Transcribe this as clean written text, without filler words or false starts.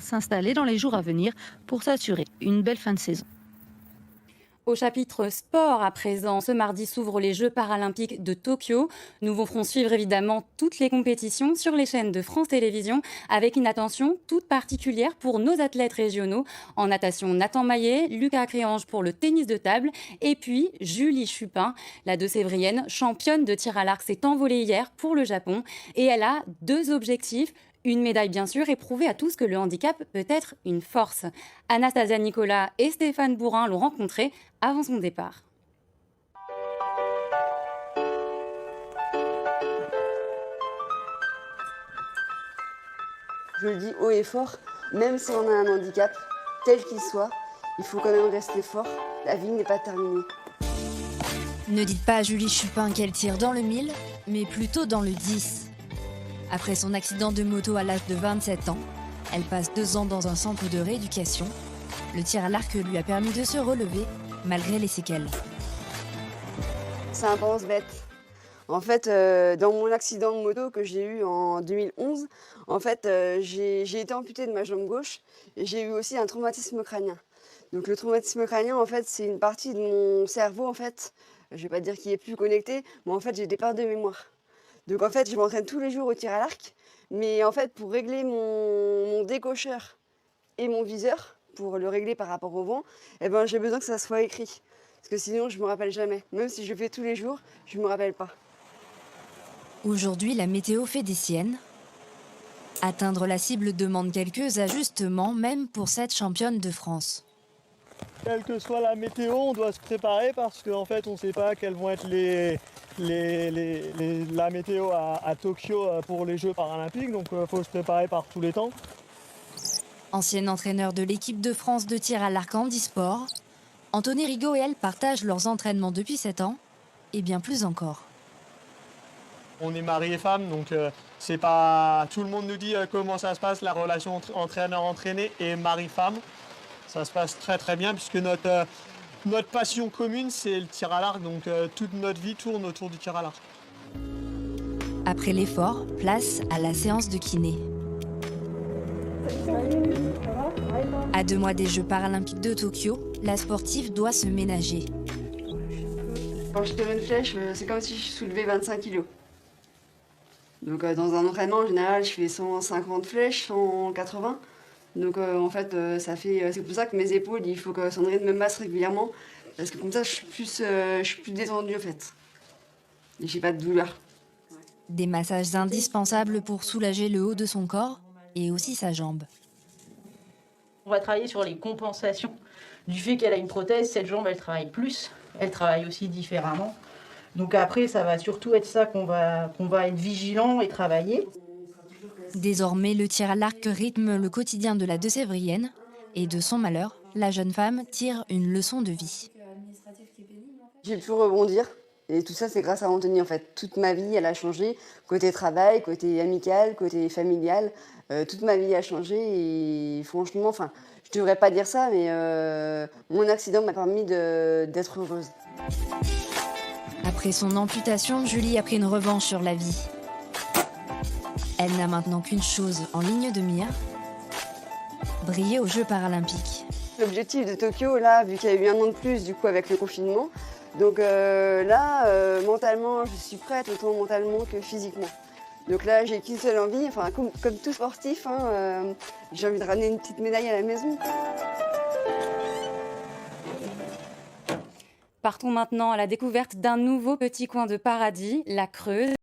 s'installer dans les jours à venir pour s'assurer une belle fin de saison. Au chapitre sport à présent, ce mardi s'ouvrent les Jeux paralympiques de Tokyo. Nous ferons suivre évidemment toutes les compétitions sur les chaînes de France Télévisions avec une attention toute particulière pour nos athlètes régionaux. En natation, Nathan Maillet, Lucas Créange pour le tennis de table et puis Julie Chupin, la Deux-Sévrienne, championne de tir à l'arc, s'est envolée hier pour le Japon et elle a 2 objectifs. Une médaille bien sûr et prouver à tous que le handicap peut être une force. Anastasia Nicolas et Stéphane Bourin l'ont rencontré avant son départ. Je le dis haut et fort, même si on a un handicap, tel qu'il soit, il faut quand même rester fort. La vie n'est pas terminée. Ne dites pas à Julie Chupin qu'elle tire dans le 1000, mais plutôt dans le 10. Après son accident de moto à l'âge de 27 ans, elle passe 2 ans dans un centre de rééducation. Le tir à l'arc lui a permis de se relever, malgré les séquelles. Ça pense bête. En fait, dans mon accident de moto que j'ai eu en 2011, en fait, j'ai été amputée de ma jambe gauche et j'ai eu aussi un traumatisme crânien. Donc le traumatisme crânien, en fait, c'est une partie de mon cerveau, en fait, je vais pas dire qu'il est plus connecté, mais en fait, j'ai des pertes de mémoire. Donc en fait, je m'entraîne tous les jours au tir à l'arc, mais en fait, pour régler mon décocheur et mon viseur, pour le régler par rapport au vent, eh ben, j'ai besoin que ça soit écrit. Parce que sinon, je ne me rappelle jamais. Même si je le fais tous les jours, je ne me rappelle pas. Aujourd'hui, la météo fait des siennes. Atteindre la cible demande quelques ajustements, même pour cette championne de France. Quelle que soit la météo, on doit se préparer parce qu'en fait, on ne sait pas quelles vont être la météo à Tokyo pour les Jeux paralympiques. Donc, il faut se préparer par tous les temps. Ancien entraîneur de l'équipe de France de tir à l'arc handisport, Anthony Rigaud et elle partagent leurs entraînements depuis 7 ans et bien plus encore. On est mari et femme, donc c'est pas tout le monde nous dit comment ça se passe, la relation entre entraîneur-entraîné et mari-femme. Ça se passe très très bien puisque notre passion commune, c'est le tir à l'arc, donc toute notre vie tourne autour du tir à l'arc. Après l'effort, place à la séance de kiné. À 2 mois des Jeux paralympiques de Tokyo, la sportive doit se ménager. Quand je tire une flèche, c'est comme si je soulevais 25 kilos. Donc dans un entraînement, en général, je fais 150 flèches, 180. Donc en fait, c'est pour ça que mes épaules, il faut que Sandrine me masse régulièrement. Parce que comme ça, je suis plus détendue en fait. Et j'ai pas de douleur. Des massages indispensables pour soulager le haut de son corps et aussi sa jambe. On va travailler sur les compensations du fait qu'elle a une prothèse. Cette jambe, elle travaille plus, elle travaille aussi différemment. Donc après, ça va surtout être ça qu'on va être vigilant et travailler. Désormais, le tir à l'arc rythme le quotidien de la Deux-Sévrienne. Et de son malheur, la jeune femme tire une leçon de vie. J'ai pu rebondir. Et tout ça, c'est grâce à Anthony, en fait. Toute ma vie, elle a changé. Côté travail, côté amical, côté familial. Toute ma vie a changé. Et franchement, je devrais pas dire ça, mais mon accident m'a permis d'être heureuse. Après son amputation, Julie a pris une revanche sur la vie. Elle n'a maintenant qu'une chose en ligne de mire, briller aux Jeux paralympiques. L'objectif de Tokyo, là, vu qu'il y a eu 1 an de plus, du coup, avec le confinement, donc mentalement, je suis prête, autant mentalement que physiquement. Donc là, j'ai qu'une seule envie, comme tout sportif, j'ai envie de ramener une petite médaille à la maison. Partons maintenant à la découverte d'un nouveau petit coin de paradis, la Creuse.